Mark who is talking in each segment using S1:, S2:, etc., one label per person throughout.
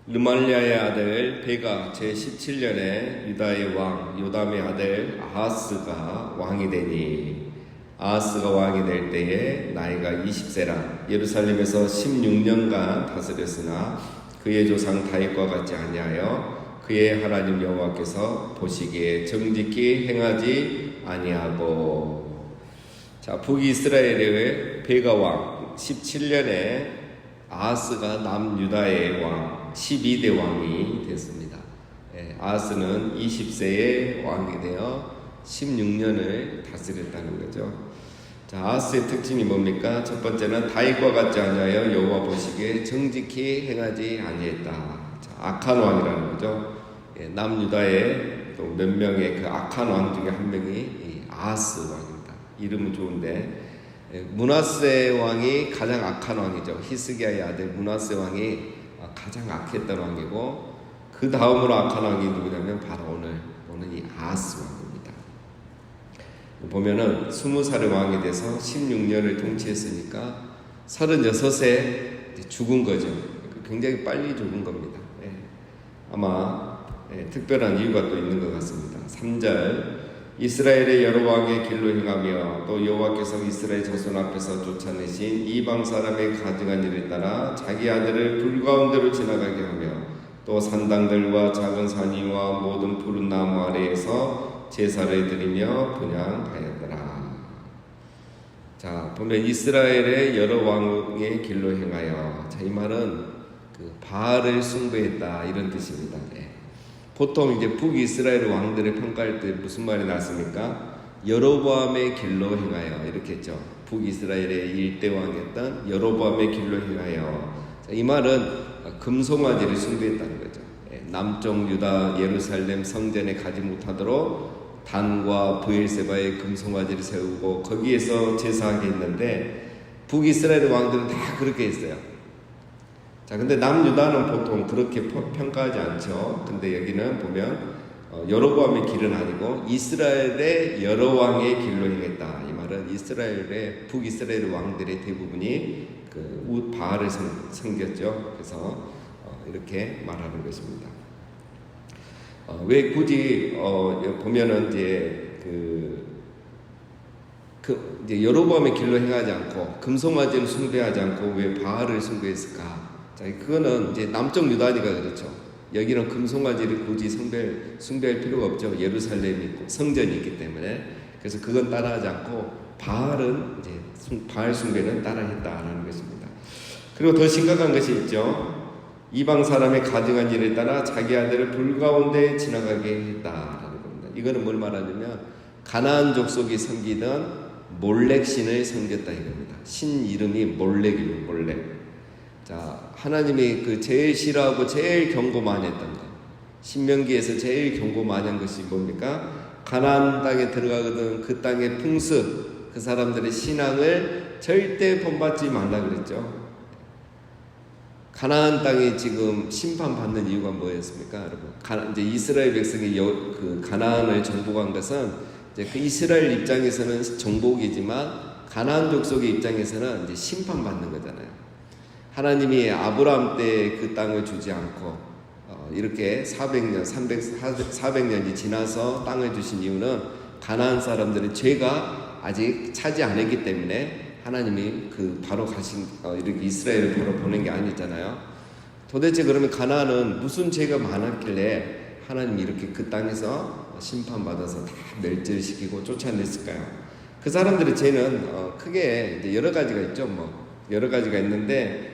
S1: 르말리아의 아들 베가 제17년에 유다의 왕 요담의 아들 아하스가 왕이 되니, 아하스가 왕이 될 때에 나이가 20세라 예루살렘에서 16년간 다스렸으나 그의 조상 다윗과 같지 아니하여 그의 하나님 여호와께서 보시기에 정직히 행하지 아니하고. 자, 북이스라엘의 베가 왕 17년에 아하스가 남유다의 왕 12대 왕이 됐습니다. 아하스는 20세에 왕이 되어 16년을 다스렸다는 거죠. 자, 아하스의 특징이 뭡니까? 첫 번째는 다윗과 같지 아니하여 여호와 보시기에 정직히 행하지 아니했다. 자, 악한 왕이라는 거죠. 남유다의 또 몇 명의 그 악한 왕 중에 한 명이 아하스 왕입니다. 이름은 좋은데, 므낫세 왕이 가장 악한 왕이죠. 히스기야의 아들 므낫세 왕이 가장 악했던 왕이고, 그 다음으로 악한 왕이 누구냐면 바로 오늘 이 아하스 왕입니다. 보면은 20살의 왕이 돼서 16년을 통치했으니까 36세 죽은 거죠. 굉장히 빨리 죽은 겁니다. 아마 특별한 이유가 또 있는 것 같습니다. 3절, 이스라엘의 여러 왕의 길로 행하며 또 여호와께서 이스라엘 자손 앞에서 쫓아내신 이방 사람의 가증한 일을 따라 자기 아들을 불 가운데로 지나가게 하며 또 산당들과 작은 산이와 모든 푸른 나무 아래에서 제사를 드리며 분향하였더라. 자, 보면 이스라엘의 여러 왕의 길로 행하여, 자, 이 말은 그 바알을 숭배했다 이런 뜻입니다. 보통 이제 북이스라엘 왕들을 평가할 때 무슨 말이 나왔습니까? 여로보암의 길로 행하여 이렇게 했죠. 북이스라엘의 일대 왕이었던 여로보암의 길로 행하여. 자, 이 말은 금송아지를 숭배했다는 거죠. 남쪽 유다 예루살렘 성전에 가지 못하도록 단과 브엘세바의 금송아지를 세우고 거기에서 제사하게 했는데, 북이스라엘 왕들은 다 그렇게 했어요. 자, 근데 남유다는 보통 그렇게 평가하지 않죠. 근데 여기는 보면 여로보암의 길은 아니고 이스라엘의 여러 왕의 길로 행했다. 이 말은 이스라엘의 북이스라엘 왕들의 대부분이 그 바알을 섬겼죠. 그래서 이렇게 말하는 것입니다. 왜 굳이 보면은 이제 여로보암의 길로 행하지 않고 금송아지를 숭배하지 않고 왜 바알을 숭배했을까? 자, 그거는 이제 남쪽 유다니까 그렇죠. 여기는 금송아지를 굳이 숭배할 필요가 없죠. 예루살렘이 있고 성전이 있기 때문에. 그래서 그건 따라하지 않고 바알은 이제 바알 숭배는 따라했다라는 것입니다. 그리고 더 심각한 것이 있죠. 이방 사람의 가증한 일을 따라 자기 아들을 불 가운데 지나가게 했다라는 겁니다. 이거는 뭘 말하냐면 가나안 족속이 섬기던 몰렉 신을 섬겼다 이겁니다. 신 이름이 몰렉이에요. 몰렉. 자, 하나님이 그 제일 싫어하고 제일 경고 많이 했던 것, 신명기에서 제일 경고 많이 한 것이 뭡니까? 가나안 땅에 들어가거든 그 땅의 풍습, 그 사람들의 신앙을 절대 본받지 말라 그랬죠. 가나안 땅이 지금 심판받는 이유가 뭐였습니까, 여러분? 이제 이스라엘 백성이 그 가나안을 정복한 것은 이제 그 이스라엘 입장에서는 정복이지만 가나안 족속의 입장에서는 이제 심판받는 거잖아요. 하나님이 아브라함 때 그 땅을 주지 않고 이렇게 400년이 지나서 땅을 주신 이유는 가나안 사람들의 죄가 아직 차지 안 했기 때문에 하나님이 그 바로 가신 이렇게 이스라엘을 바로 보낸 게 아니었잖아요. 도대체 그러면 가나안은 무슨 죄가 많았길래 하나님이 이렇게 그 땅에서 심판받아서 다 멸절시키고 쫓아냈을까요? 그 사람들의 죄는 크게 이제 여러 가지가 있죠. 여러 가지가 있는데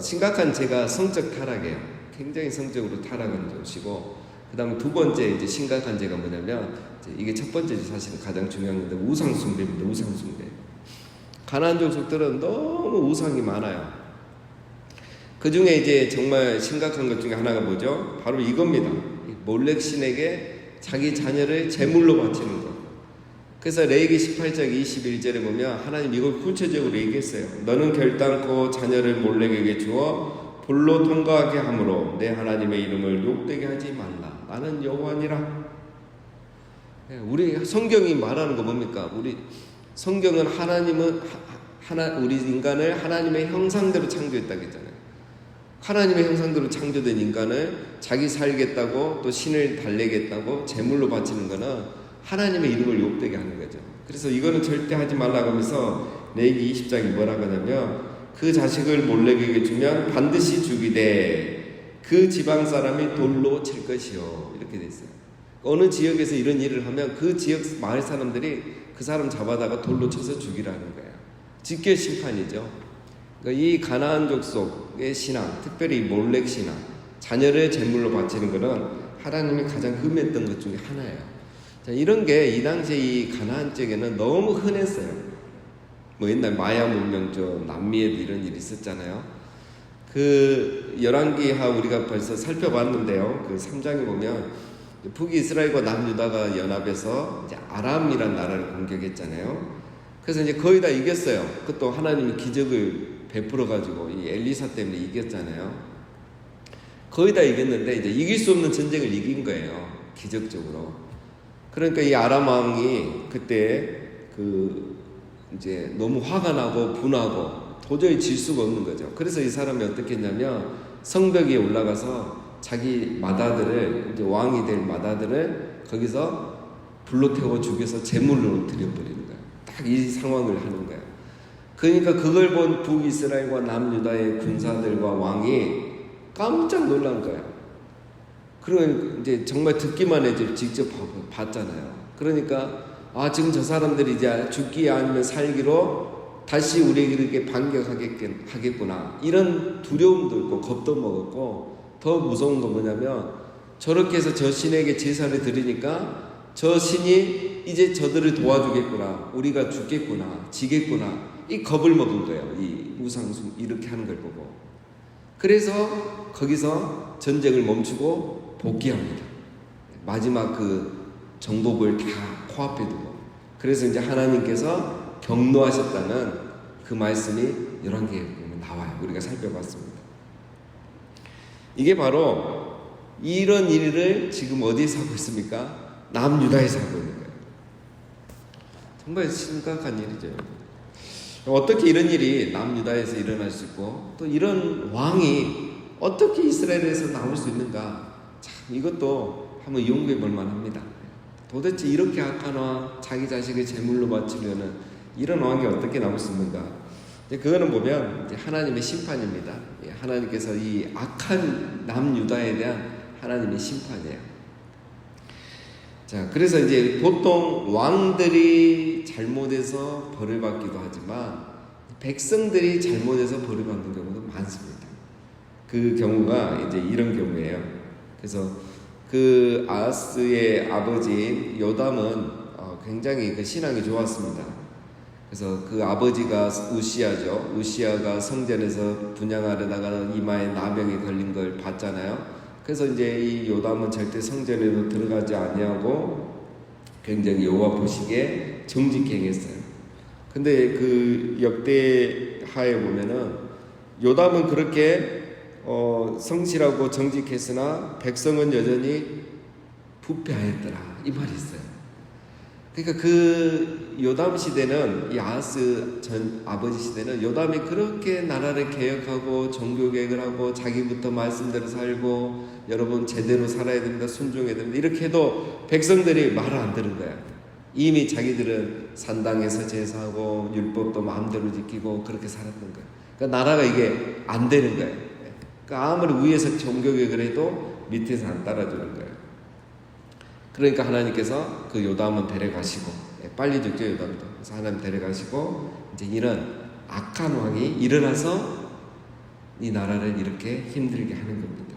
S1: 심각한 죄가 성적 타락이에요. 굉장히 성적으로 타락한 것이고, 그 다음에 두 번째 이제 심각한 죄가 뭐냐면, 이게 첫 번째죠. 사실은 가장 중요한 건데 우상숭배입니다. 우상숭배. 가나안 족속들은 너무 우상이 많아요. 그 중에 이제 정말 심각한 것 중에 하나가 뭐죠? 바로 이겁니다. 몰렉 신에게 자기 자녀를 제물로 바치는 것. 그래서 레위기 18장 21절에 보면 하나님 이걸 구체적으로 얘기했어요. 너는 결단코 자녀를 몰렉에게 주어 불로 통과하게 함으로 내 하나님의 이름을 욕되게 하지 말라. 나는 여호와니라. 우리 성경이 말하는 거 뭡니까? 우리 성경은 우리 인간을 하나님의 형상대로 창조했다고 했잖아요. 하나님의 형상대로 창조된 인간을 자기 살겠다고 또 신을 달래겠다고 제물로 바치는 거는 하나님의 이름을 욕되게 하는 거죠. 그래서 이거는 절대 하지 말라고 하면서 레위기 20장이 뭐라고 하냐면 그 자식을 몰렉에게 주면 반드시 죽이되 그 지방 사람이 돌로 칠 것이요, 이렇게 돼 있어요. 어느 지역에서 이런 일을 하면 그 지역 마을 사람들이 그 사람 잡아다가 돌로 쳐서 죽이라는 거예요. 직계 심판이죠. 그러니까 이 가나안 족속의 신앙, 특별히 몰렉 신앙, 자녀를 제물로 바치는 것은 하나님이 가장 금했던 것 중에 하나예요. 자, 이런 게 이 당시에 이 가나안 쪽에는 너무 흔했어요. 뭐 옛날 마야 문명죠, 남미에도 이런 일이 있었잖아요. 그 열왕기하 우리가 벌써 살펴봤는데요. 그 3장에 보면 북이스라엘과 남유다가 연합해서 이제 아람이란 나라를 공격했잖아요. 그래서 이제 거의 다 이겼어요. 그것도 하나님이 기적을 베풀어 가지고 이 엘리사 때문에 이겼잖아요. 거의 다 이겼는데 이제 이길 수 없는 전쟁을 이긴 거예요. 기적적으로. 그러니까 이 아람 왕이 그때 이제 너무 화가 나고 분하고 도저히 질 수가 없는 거죠. 그래서 이 사람이 어떻게 했냐면 성벽 위에 올라가서 자기 마다들을, 이제 왕이 될 마다들을 거기서 불로 태워 죽여서 제물로 드려버리는 거예요. 딱 이 상황을 하는 거예요. 그러니까 그걸 본 북이스라엘과 남유다의 군사들과 왕이 깜짝 놀란 거예요. 그러니까 이제 정말 듣기만 해도 직접 봤잖아요. 그러니까 지금 저 사람들이 이제 죽기 아니면 살기로 다시 우리에게 반격하겠구나, 이런 두려움도 있고 겁도 먹었고, 더 무서운 건 뭐냐면 저렇게 해서 저 신에게 제사를 드리니까 저 신이 이제 저들을 도와주겠구나, 우리가 죽겠구나, 지겠구나, 이 겁을 먹은 거예요. 이 우상숭 이렇게 하는 걸 보고. 그래서 거기서 전쟁을 멈추고 복귀합니다. 마지막 그 정복을 다 코앞에 두고. 그래서 이제 하나님께서 경노하셨다는 그 말씀이 열왕기에 보면 나와요. 우리가 살펴봤습니다. 이게 바로 이런 일을 지금 어디에서 하고 있습니까? 남유다에서 하고 있는 거예요. 정말 심각한 일이죠. 어떻게 이런 일이 남유다에서 일어날 수 있고, 또 이런 왕이 어떻게 이스라엘에서 나올 수 있는가? 참, 이것도 한번 연구해 볼 만합니다. 도대체 이렇게 악한 왕, 자기 자식을 제물로 바치려는 이런 왕이 어떻게 나올 수 있는가? 그거는 보면 이제 하나님의 심판입니다. 하나님께서 이 악한 남유다에 대한 하나님의 심판이에요. 자, 그래서 이제 보통 왕들이 잘못해서 벌을 받기도 하지만 백성들이 잘못해서 벌을 받는 경우도 많습니다. 그 경우가 이제 이런 경우예요. 그래서 그 아하스의 아버지 요담은 굉장히 그 신앙이 좋았습니다. 그래서 그 아버지가 우시아죠. 우시아가 성전에서 분향하려다가 이마에 나병이 걸린 걸 봤잖아요. 그래서 이제 이 요담은 절대 성전에도 들어가지 아니하고 굉장히 여호와 보시기에 정직히 행했어요. 근데 그 역대하에 보면은 요담은 그렇게 성실하고 정직했으나 백성은 여전히 부패하였더라, 이 말이 있어요. 그러니까 그 요담 시대는, 이 아하스 전 아버지 시대는 요담이 그렇게 나라를 개혁하고 종교 개혁을 하고 자기부터 말씀대로 살고 여러분 제대로 살아야 된다, 순종해야 된다, 이렇게 해도 백성들이 말을 안 들은 거야. 이미 자기들은 산당에서 제사하고 율법도 마음대로 지키고 그렇게 살았던 거야. 그러니까 나라가 이게 안 되는 거야. 그러니까 아무리 위에서 종교 개혁을 해도 밑에서 안 따라주는 거야. 그러니까 하나님께서 그 요담은 데려가시고, 빨리 죽죠 요담도. 그래서 하나님 데려가시고 이제 이런 악한 왕이 일어나서 이 나라를 이렇게 힘들게 하는 겁니다.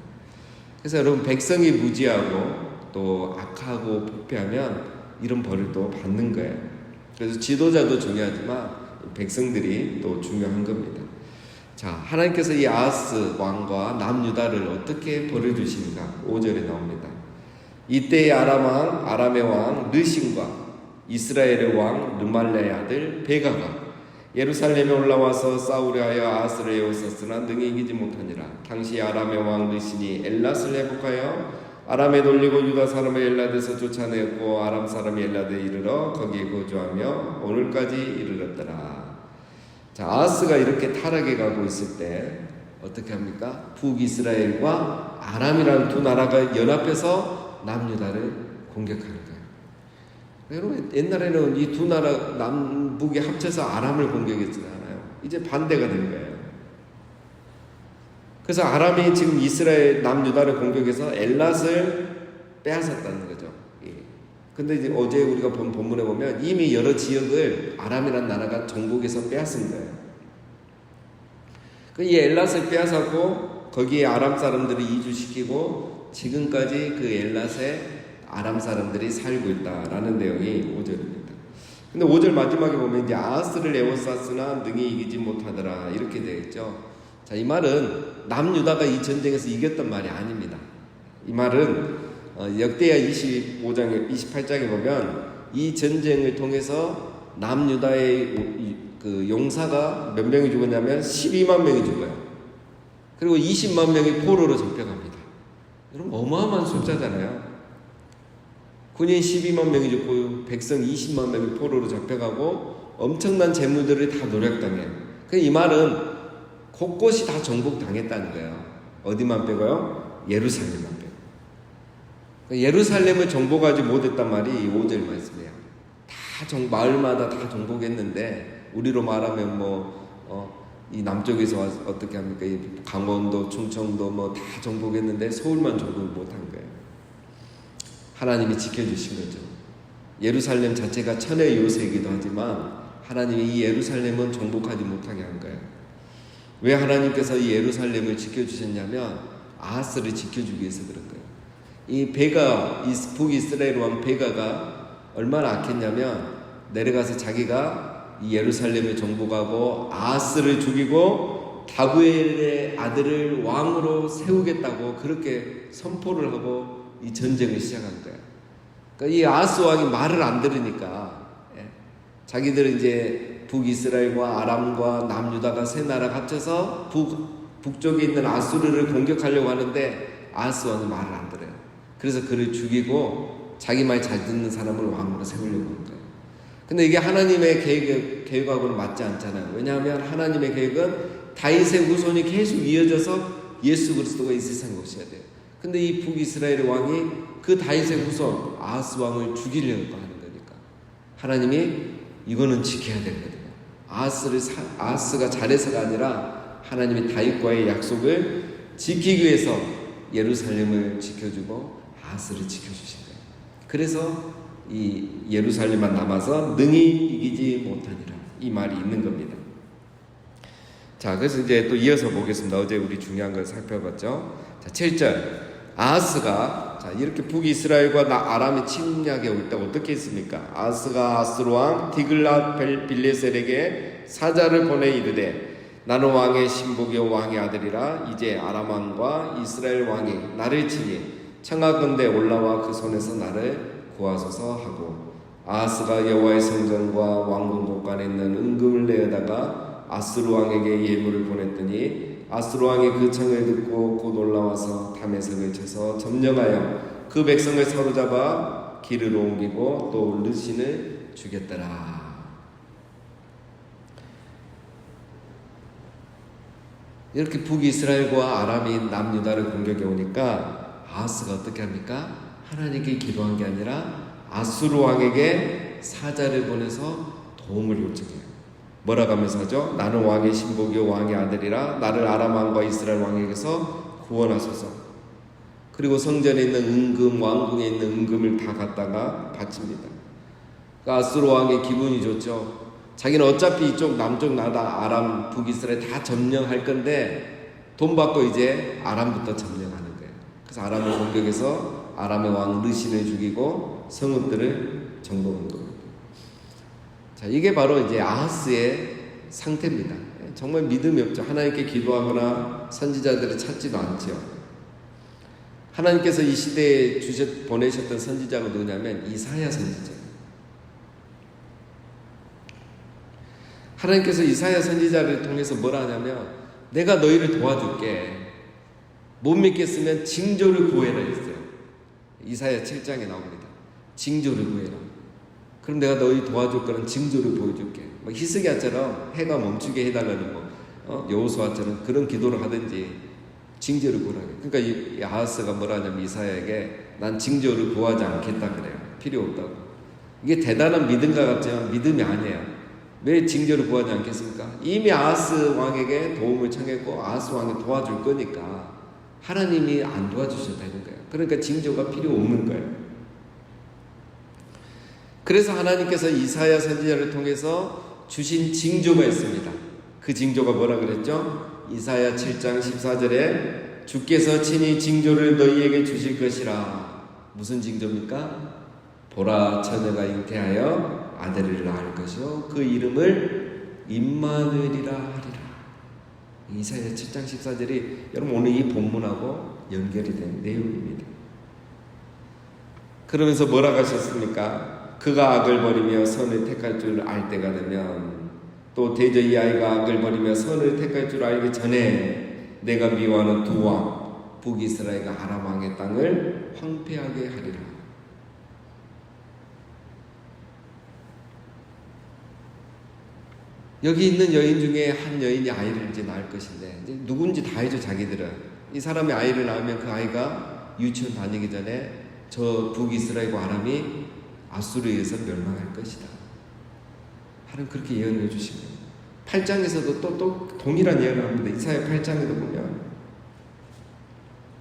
S1: 그래서 여러분, 백성이 무지하고 또 악하고 부패하면 이런 벌을 또 받는 거예요. 그래서 지도자도 중요하지만 백성들이 또 중요한 겁니다. 자, 하나님께서 이 아하스 왕과 남유다를 어떻게 벌을 주시는가? 5절에 나옵니다. 이때의 아람의 왕 르신과 이스라엘의 왕 르말레의 아들 베가가 예루살렘에 올라와서 싸우려 하여 아하스를 에워쌌으나 능히 이기지 못하니라. 당시 아람의 왕 르신이 엘랏을 회복하여 아람에 돌리고 유다 사람을 엘라드에서 쫓아내었고 아람 사람이 엘라드에 이르러 거기에 거주하며 오늘까지 이르렀더라. 자, 아하스가 이렇게 타락해 가고 있을 때 어떻게 합니까? 북이스라엘과 아람이라는 두 나라가 연합해서 남유다를 공격하는 거예요. 여러분, 옛날에는 이 두 나라 남북이 합쳐서 아람을 공격했잖아요. 이제 반대가 된 거예요. 그래서 아람이 지금 이스라엘 남유다를 공격해서 엘랏을 빼앗았다는 거죠. 근데 이제 어제 우리가 본 본문에 보면 이미 여러 지역을 아람이라는 나라가 정복해서 빼앗은 거예요. 이 엘랏을 빼앗았고 거기에 아람 사람들을 이주시키고 지금까지 그 엘랏에 아람 사람들이 살고 있다라는 내용이 5절입니다. 근데 5절 마지막에 보면 이제 아하스를 에워쌌으나 능히 이기지 못하더라 이렇게 되어 있죠. 자, 이 말은 남유다가 이 전쟁에서 이겼던 말이 아닙니다. 이 말은 역대하 25장 28장에 보면 이 전쟁을 통해서 남유다의 그 용사가 몇 명이 죽었냐면 12만 명이 죽어요. 그리고 20만 명이 포로로 잡혀갑니다. 여러분, 어마어마한 숫자잖아요. 군인 12만 명이 죽고 백성 20만 명이 포로로 잡혀가고 엄청난 재물들을 다 노략당해요. 이 말은 곳곳이 다 정복당했다는 거예요. 어디만 빼고요? 예루살렘만 빼고. 예루살렘을 정복하지 못했단 말이 이 5절 말씀이에요. 다 마을마다 다 정복했는데 우리로 말하면 이 남쪽에서 와서 어떻게 합니까? 이 강원도, 충청도 다 정복했는데 서울만 정복을 못한 거예요. 하나님이 지켜주신 거죠. 예루살렘 자체가 천의 요새이기도 하지만 하나님이 이 예루살렘은 정복하지 못하게 한 거예요. 왜 하나님께서 이 예루살렘을 지켜주셨냐면 아하스를 지켜주기 위해서 그런 거예요. 이 베가, 이 북이스라엘 왕 베가가 얼마나 악했냐면 내려가서 자기가 이 예루살렘을 정복하고 아하스를 죽이고 다구엘의 아들을 왕으로 세우겠다고 그렇게 선포를 하고 이 전쟁을 시작한 거예요. 그러니까 이 아하스 왕이 말을 안 들으니까 자기들은 이제 북이스라엘과 아람과 남유다가 세 나라가 합쳐서 북쪽에 있는 아수르를 공격하려고 하는데 아하스 왕이 말을 안 들어요. 그래서 그를 죽이고 자기 말 잘 듣는 사람을 왕으로 세우려고 한 거예요. 근데 이게 하나님의 계획하고는 맞지 않잖아요. 왜냐하면 하나님의 계획은 다윗의 후손이 계속 이어져서 예수 그리스도가 이 세상에 오셔야 돼요. 근데 이 북이스라엘 왕이 그 다윗의 후손 아하스 왕을 죽이려고 하는 거니까 하나님이 이거는 지켜야 되거든요. 아하스가 잘해서가 아니라 하나님이 다윗과의 약속을 지키기 위해서 예루살렘을 지켜주고 아하스를 지켜주신 거예요. 그래서 이 예루살렘만 남아서 능히 이기지 못하니라 이 말이 있는 겁니다. 자, 그래서 이제 또 이어서 보겠습니다. 어제 우리 중요한 걸 살펴봤죠. 자, 7절 아하스가 이렇게 북이스라엘과 아람이 침략해 올 때 어떻게 했습니까? 아하스가 아수르 왕 디글랏 빌레셀에게 사자를 보내 이르되 나는 왕의 신복이요 왕의 아들이라 이제 아람 왕과 이스라엘 왕이 나를 치니 청하건대 올라와 그 손에서 나를 구하소서 하고 아하스가 여호와의 성전과 왕궁 곳간에 있는 은금을 내어다가 아수르 왕에게 예물을 보냈더니 아수르 왕이 그 청을 듣고 곧 올라와서 다메섹을 쳐서 점령하여 그 백성을 사로잡아 기르러 옮기고 또 르신을 죽였더라. 이렇게 북이스라엘과 아람이 남유다를 공격해 오니까 아하스가 어떻게 합니까? 하나님께 기도한 게 아니라 아수르 왕에게 사자를 보내서 도움을 요청해요. 뭐라고 하면서 하죠? 나는 왕의 신복이요 왕의 아들이라 나를 아람 왕과 이스라엘 왕에게서 구원하소서. 그리고 성전에 있는 은금, 왕궁에 있는 은금을 다 갖다가 바칩니다. 그러니까 아수르 왕의 기분이 좋죠. 자기는 어차피 이쪽 남쪽 나라 아람, 북이스라엘 다 점령할 건데 돈 받고 이제 아람부터 점령하는 거예요. 그래서 아람을 공격해서 아람의 왕 르신을 죽이고 성읍들을 정복한 겁니다. 자, 이게 바로 이제 아하스의 상태입니다. 정말 믿음이 없죠. 하나님께 기도하거나 선지자들을 찾지도 않죠. 하나님께서 이 시대에 보내셨던 선지자가 누구냐면 이사야 선지자. 하나님께서 이사야 선지자를 통해서 뭐라 하냐면 내가 너희를 도와줄게. 못 믿겠으면 징조를 구해라 했어요. 이사야 7장에 나옵니다. 징조를 구해라. 그럼 내가 너희 도와줄 거는 징조를 보여줄게. 히스기야처럼 해가 멈추게 해달라는 거. 여호수아처럼 그런 기도를 하든지 징조를 구하라. 그러니까 이 아하스가 뭐라 하냐면 이사야에게 난 징조를 구하지 않겠다 그래요. 필요 없다고. 이게 대단한 믿음과 같지만 믿음이 아니에요. 왜 징조를 구하지 않겠습니까? 이미 아하스 왕에게 도움을 청했고 아하스 왕이 도와줄 거니까 하나님이 안 도와주셔도 되는 거예요. 그러니까 징조가 필요 없는 거예요. 그래서 하나님께서 이사야 선지자를 통해서 주신 징조가 있습니다. 그 징조가 뭐라 그랬죠? 이사야 7장 14절에 주께서 친히 징조를 너희에게 주실 것이라. 무슨 징조입니까? 보라, 처녀가 잉태하여 아들을 낳을 것이요 그 이름을 임마누엘이라 하리라. 이사야 7장 14절이 여러분 오늘 이 본문하고 연결이 된 내용입니다. 그러면서 뭐라고 하셨습니까? 그가 악을 버리며 선을 택할 줄 알 때가 되면, 또 대저 이 아이가 악을 버리며 선을 택할 줄 알기 전에 내가 미워하는 두 왕 북이스라엘과 아람 왕의 땅을 황폐하게 하리라. 여기 있는 여인 중에 한 여인이 아이를 이제 낳을 것인데, 이제 누군지 다 알죠. 자기들은 이 사람이 아이를 낳으면 그 아이가 유치원 다니기 전에 저 북이스라엘과 아람이 아수르에 의해서 멸망할 것이다. 하나님 그렇게 예언해 주신 거예요. 8장에서도 또 동일한 예언을 합니다. 이사야 8장에도 보면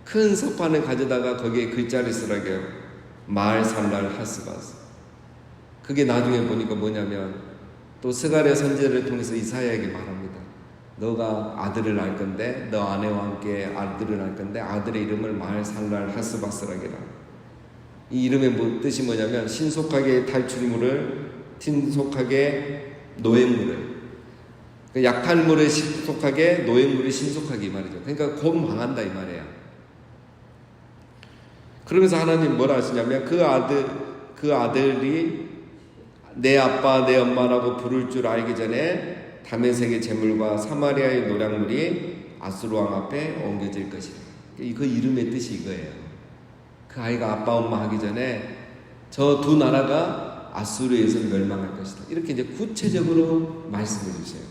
S1: 큰 석판을 가져다가 거기에 글자를 쓰라게 마알살랄 하스바스. 그게 나중에 보니까 뭐냐면 또 스가랴 선지자를 통해서 이사야에게 말합니다. 너가 아들을 낳을 건데 너 아내와 함께 아들을 낳을 건데 아들의 이름을 마알살랄 하스바스라게라. 이 이름의 뜻이 뭐냐면 신속하게 탈출물을, 신속하게 노획물을, 약탈물을 신속하게, 노획물을 신속하게 이 말이죠. 그러니까 곧 망한다 이 말이에요. 그러면서 하나님 뭐라 하시냐면 그 아들이 내 아빠 내 엄마라고 부를 줄 알기 전에 다메섹의 재물과 사마리아의 노략물이 아수르 왕 앞에 옮겨질 것이다. 그 이름의 뜻이 이거예요. 그 아이가 아빠 엄마 하기 전에 저 두 나라가 아수르에서 멸망할 것이다. 이렇게 이제 구체적으로 말씀해 주세요.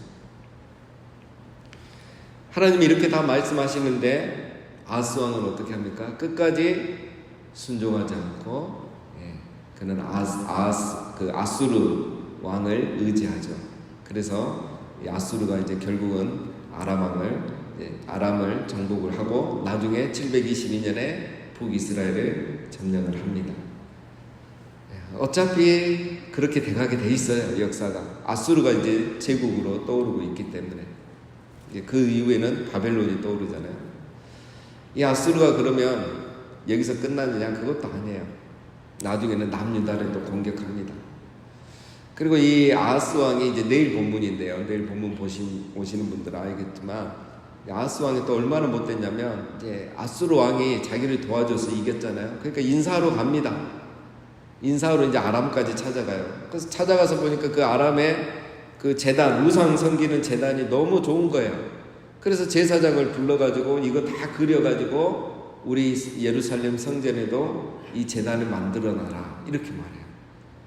S1: 하나님이 이렇게 다 말씀하시는데 아하스 왕은 어떻게 합니까? 끝까지 순종하지 않고 그는 아수르 왕을 의지하죠. 그래서 아수르가 이제 결국은 아람을 정복을 하고 나중에 722년에 북이스라엘을 점령을 합니다. 어차피 그렇게 돼가게 돼 있어요. 역사가 아수르가 이제 제국으로 떠오르고 있기 때문에 그 이후에는 바벨론이 떠오르잖아요. 이 아수르가 그러면 여기서 끝나느냐? 그것도 아니에요. 나중에는 남유다를 또 공격합니다. 그리고 이 아하스 왕이 이제 내일 본문인데요. 내일 본문 오시는 분들은 알겠지만 아하스 왕이 또 얼마나 못됐냐면 이제 아수르 왕이 자기를 도와줘서 이겼잖아요. 그러니까 인사하러 갑니다. 인사하러 이제 아람까지 찾아가요. 그래서 찾아가서 보니까 그 아람의 그 제단, 우상 섬기는 제단이 너무 좋은 거예요. 그래서 제사장을 불러가지고 이거 다 그려가지고 우리 예루살렘 성전에도 이 제단을 만들어놔라 이렇게 말해요.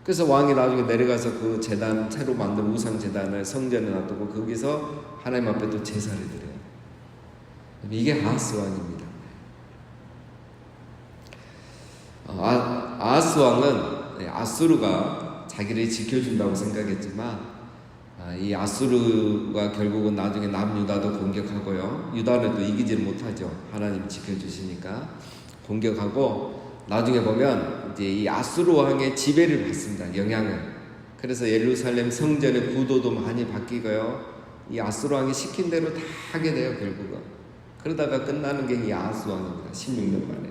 S1: 그래서 왕이 나중에 내려가서 그 제단, 새로 만든 우상 제단을 성전에 놔두고 거기서 하나님 앞에 또 제사를 드려요. 이게 아하스 왕입니다. 아하스 왕은 아수르가 자기를 지켜준다고 생각했지만 이 아수르가 결국은 나중에 남유다도 공격하고요. 유다는 또 이기지를 못하죠. 하나님 지켜주시니까 공격하고 나중에 보면 이제 이 아수르 왕의 지배를 받습니다. 영향을. 그래서 예루살렘 성전의 구도도 많이 바뀌고요. 이 아수르 왕이 시킨 대로 다 하게 돼요. 결국은. 그러다가 끝나는 게 이 아하스 왕입니다. 16년 만에.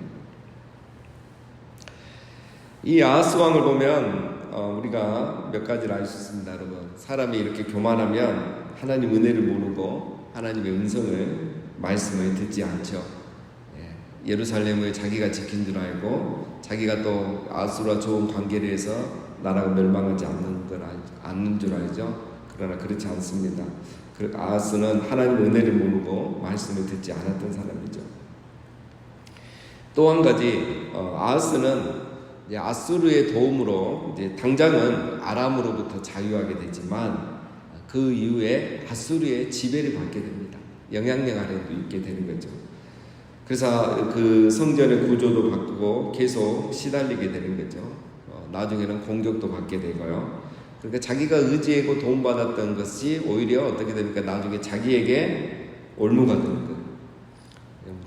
S1: 이 아하스 왕을 보면 우리가 몇 가지를 알 수 있습니다. 여러분, 사람이 이렇게 교만하면 하나님 은혜를 모르고 하나님의 음성을, 말씀을 듣지 않죠. 예루살렘을 자기가 지킨 줄 알고 자기가 또 아수르와 좋은 관계를 해서 나라가 멸망하지 않는 줄 알죠. 그러나 그렇지 않습니다. 아하스는 하나님 은혜를 모르고 말씀을 듣지 않았던 사람이죠. 또 한 가지, 아하스는 이제 아수르의 도움으로 이제 당장은 아람으로부터 자유하게 되지만 그 이후에 아수르의 지배를 받게 됩니다. 영향력 아래도 있게 되는 거죠. 그래서 그 성전의 구조도 바꾸고 계속 시달리게 되는 거죠. 나중에는 공격도 받게 되고요. 그러니까 자기가 의지하고 도움받았던 것이 오히려 어떻게 됩니까? 나중에 자기에게 올무가 되는 거예요.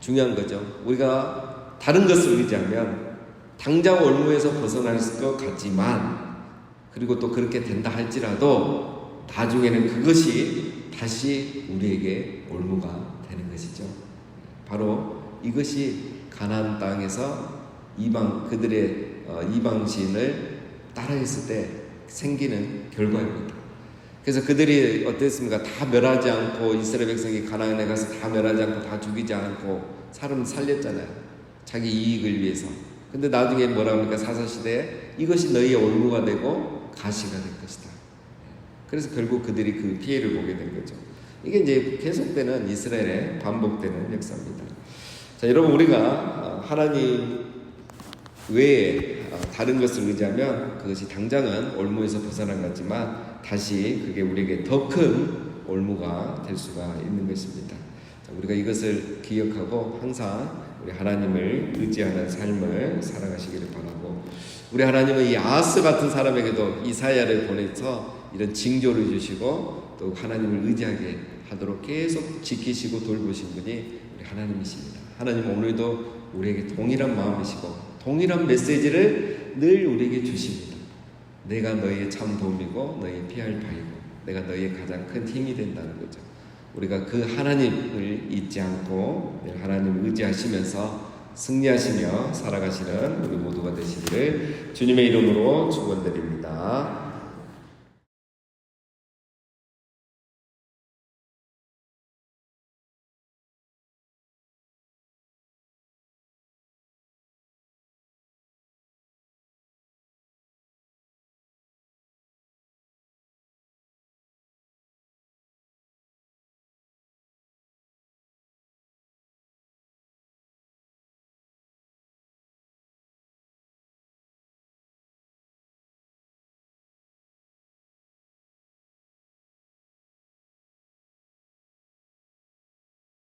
S1: 중요한 거죠. 우리가 다른 것을 의지하면 당장 올무에서 벗어날 것 같지만, 그리고 또 그렇게 된다 할지라도 나중에는 그것이 다시 우리에게 올무가 되는 것이죠. 바로 이것이 가나안 땅에서 그들의 이방신을 따라했을 때 생기는 결과입니다. 그래서 그들이 어땠습니까? 다 멸하지 않고, 이스라엘 백성이 가나안에 가서 다 멸하지 않고 다 죽이지 않고 사람 살렸잖아요. 자기 이익을 위해서. 근데 나중에 뭐라고 합니까? 사사시대에 이것이 너희의 올무가 되고 가시가 될 것이다. 그래서 결국 그들이 그 피해를 보게 된 거죠. 이게 이제 계속되는 이스라엘의 반복되는 역사입니다. 자, 여러분, 우리가 하나님 외에 다른 것을 의지하면 그것이 당장은 올무에서 벗어난 것 같지만 다시 그게 우리에게 더 큰 올무가 될 수가 있는 것입니다. 자, 우리가 이것을 기억하고 항상 우리 하나님을 의지하는 삶을 살아가시기를 바라고, 우리 하나님은 이 아하스 같은 사람에게도 이사야를 보내서 이런 징조를 주시고 또 하나님을 의지하게 하도록 계속 지키시고 돌보신 분이 우리 하나님이십니다. 하나님 오늘도 우리에게 동일한 마음이시고 동일한 메시지를 늘 우리에게 주십니다. 내가 너희의 참 도움이고 너희의 피할 바위고 내가 너희의 가장 큰 힘이 된다는 거죠. 우리가 그 하나님을 잊지 않고 늘 하나님을 의지하시면서 승리하시며 살아가시는 우리 모두가 되시기를 주님의 이름으로 축원드립니다.